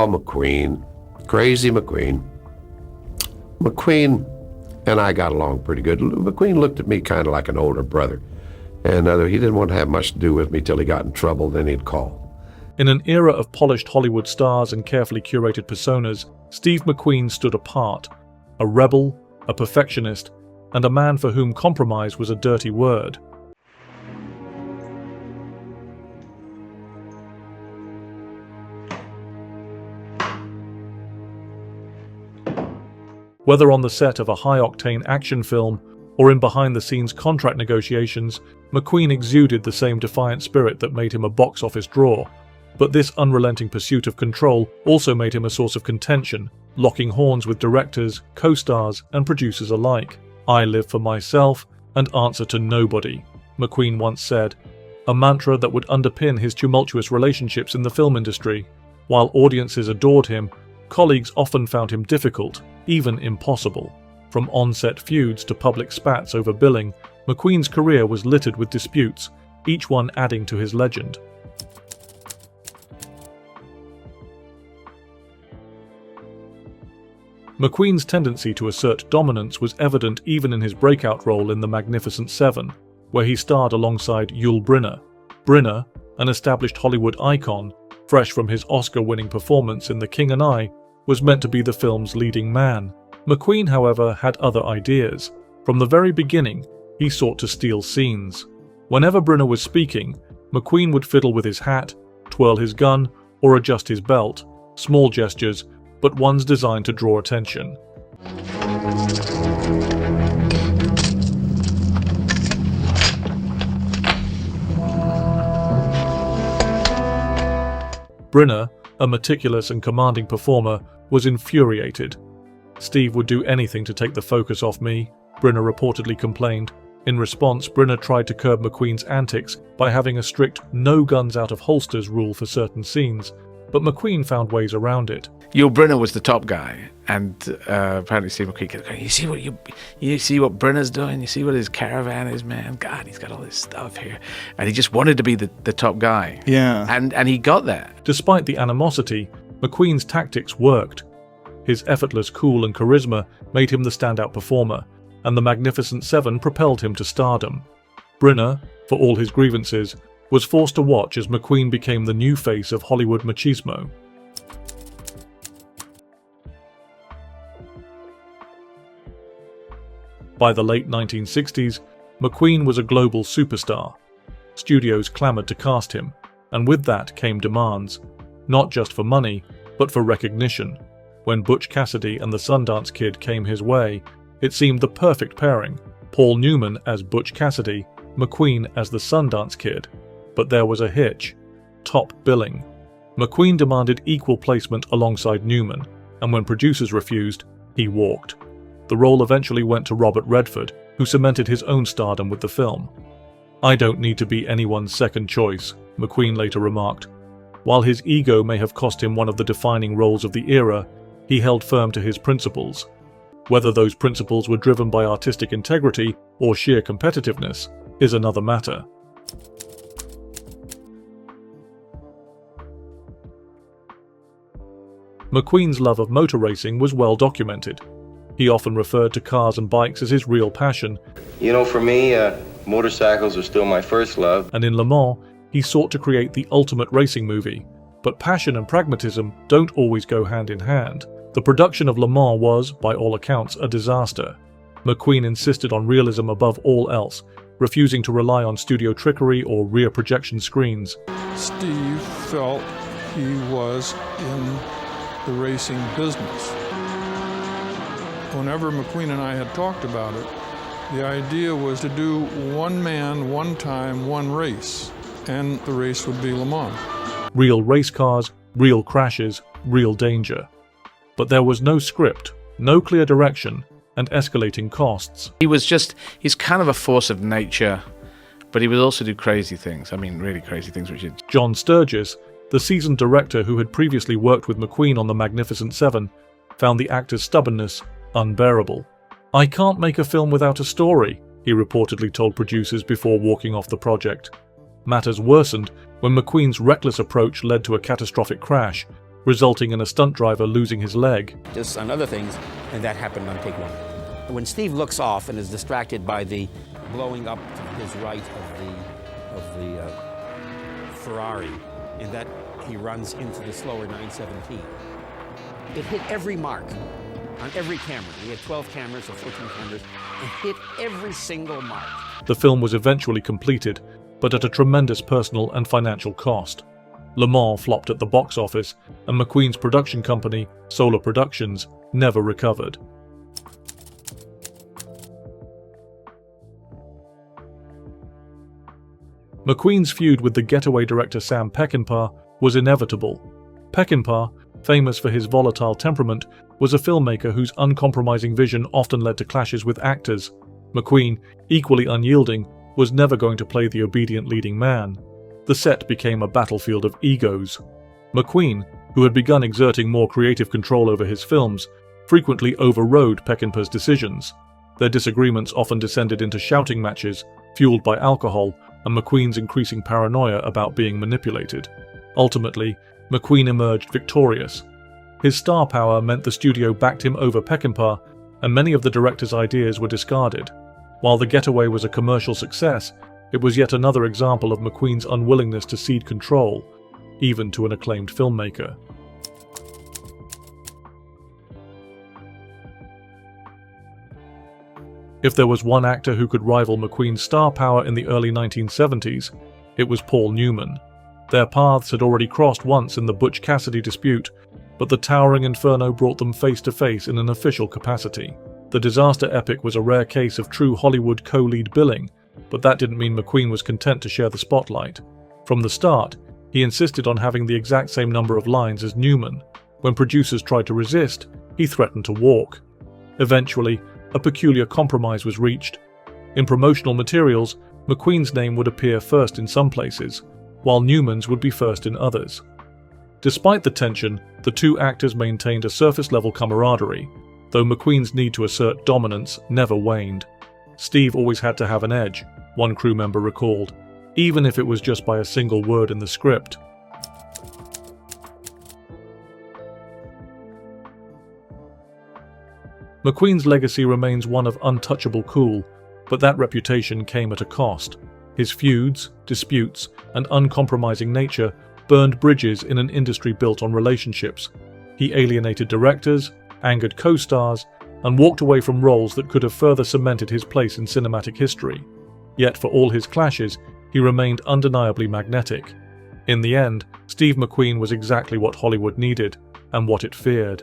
Oh, McQueen. Crazy McQueen. McQueen and I got along pretty good. McQueen looked at me kind of like an older brother. And he didn't want to have much to do with me till he got in trouble, then he'd call. In an era of polished Hollywood stars and carefully curated personas, Steve McQueen stood apart. A rebel, a perfectionist, and a man for whom compromise was a dirty word. Whether on the set of a high-octane action film or in behind-the-scenes contract negotiations, McQueen exuded the same defiant spirit that made him a box office draw. But this unrelenting pursuit of control also made him a source of contention, locking horns with directors, co-stars, and producers alike. "I live for myself and answer to nobody," McQueen once said, a mantra that would underpin his tumultuous relationships in the film industry. While audiences adored him, colleagues often found him difficult, even impossible. From on-set feuds to public spats over billing, McQueen's career was littered with disputes, each one adding to his legend. McQueen's tendency to assert dominance was evident even in his breakout role in The Magnificent Seven, where he starred alongside Yul Brynner. Brynner, an established Hollywood icon, fresh from his Oscar-winning performance in The King and I, was meant to be the film's leading man. McQueen, however, had other ideas. From the very beginning, he sought to steal scenes. Whenever Brynner was speaking, McQueen would fiddle with his hat, twirl his gun, or adjust his belt. Small gestures, but ones designed to draw attention. Brynner, a meticulous and commanding performer, was infuriated. "Steve would do anything to take the focus off me," Brynner reportedly complained. In response, Brynner tried to curb McQueen's antics by having a strict no guns out of holsters rule for certain scenes, but McQueen found ways around it. Yul Brynner was the top guy, and apparently Steve McQueen kept going, you see what Brynner's doing? You see what his caravan is, man? God, he's got all this stuff here. And he just wanted to be the top guy. Yeah. And he got there. Despite the animosity, McQueen's tactics worked. His effortless cool and charisma made him the standout performer, and The Magnificent Seven propelled him to stardom. Brynner, for all his grievances, was forced to watch as McQueen became the new face of Hollywood machismo. By the late 1960s, McQueen was a global superstar. Studios clamored to cast him, and with that came demands, not just for money, but for recognition. When Butch Cassidy and the Sundance Kid came his way, it seemed the perfect pairing, Paul Newman as Butch Cassidy, McQueen as the Sundance Kid. But there was a hitch: top billing. McQueen demanded equal placement alongside Newman, and when producers refused, he walked. The role eventually went to Robert Redford, who cemented his own stardom with the film. "I don't need to be anyone's second choice," McQueen later remarked. While his ego may have cost him one of the defining roles of the era, he held firm to his principles. Whether those principles were driven by artistic integrity or sheer competitiveness is another matter. McQueen's love of motor racing was well documented. He often referred to cars and bikes as his real passion. "You know, for me, motorcycles are still my first love." And in Le Mans, he sought to create the ultimate racing movie. But passion and pragmatism don't always go hand in hand. The production of Le Mans was, by all accounts, a disaster. McQueen insisted on realism above all else, refusing to rely on studio trickery or rear projection screens. Steve felt he was in the racing business. Whenever McQueen and I had talked about it, the idea was to do one man, one time, one race, and the race would be Le Mans. Real race cars, real crashes, real danger. But there was no script, no clear direction, and escalating costs. He's kind of a force of nature, but he would also do crazy things. I mean, really crazy things, Richard. John Sturgis, the seasoned director who had previously worked with McQueen on The Magnificent Seven, found the actor's stubbornness unbearable. "I can't make a film without a story," he reportedly told producers before walking off the project. Matters worsened when McQueen's reckless approach led to a catastrophic crash, resulting in a stunt driver losing his leg. Just on other things, and that happened on take one. When Steve looks off and is distracted by the blowing up to his right of the Ferrari, and that he runs into the slower 917, it hit every mark on every camera. We had 12 cameras or 14 cameras, and hit every single mark. The film was eventually completed, but at a tremendous personal and financial cost. Le Mans flopped at the box office, and McQueen's production company, Solar Productions, never recovered. McQueen's feud with the Getaway director Sam Peckinpah was inevitable. Peckinpah, famous for his volatile temperament, was a filmmaker whose uncompromising vision often led to clashes with actors. McQueen, equally unyielding, was never going to play the obedient leading man. The set became a battlefield of egos. McQueen, who had begun exerting more creative control over his films, frequently overrode Peckinpah's decisions. Their disagreements often descended into shouting matches, fueled by alcohol and McQueen's increasing paranoia about being manipulated. Ultimately, McQueen emerged victorious. His star power meant the studio backed him over Peckinpah, and many of the director's ideas were discarded. While The Getaway was a commercial success, it was yet another example of McQueen's unwillingness to cede control, even to an acclaimed filmmaker. If there was one actor who could rival McQueen's star power in the early 1970s, it was Paul Newman. Their paths had already crossed once in the Butch Cassidy dispute, but the towering inferno brought them face to face in an official capacity. The disaster epic was a rare case of true Hollywood co-lead billing, but that didn't mean McQueen was content to share the spotlight. From the start, he insisted on having the exact same number of lines as Newman. When producers tried to resist, he threatened to walk. Eventually, a peculiar compromise was reached. In promotional materials, McQueen's name would appear first in some places, while Newman's would be first in others. Despite the tension, the two actors maintained a surface-level camaraderie, though McQueen's need to assert dominance never waned. Steve always had to have an edge, one crew member recalled, even if it was just by a single word in the script. McQueen's legacy remains one of untouchable cool, but that reputation came at a cost. His feuds, disputes, and uncompromising nature burned bridges in an industry built on relationships. He alienated directors, angered co-stars, and walked away from roles that could have further cemented his place in cinematic history. Yet for all his clashes, he remained undeniably magnetic. In the end, Steve McQueen was exactly what Hollywood needed, and what it feared.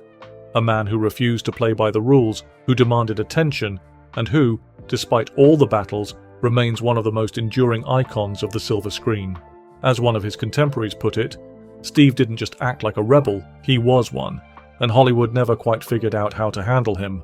A man who refused to play by the rules, who demanded attention, and who, despite all the battles, remains one of the most enduring icons of the silver screen. As one of his contemporaries put it, Steve didn't just act like a rebel, he was one, and Hollywood never quite figured out how to handle him.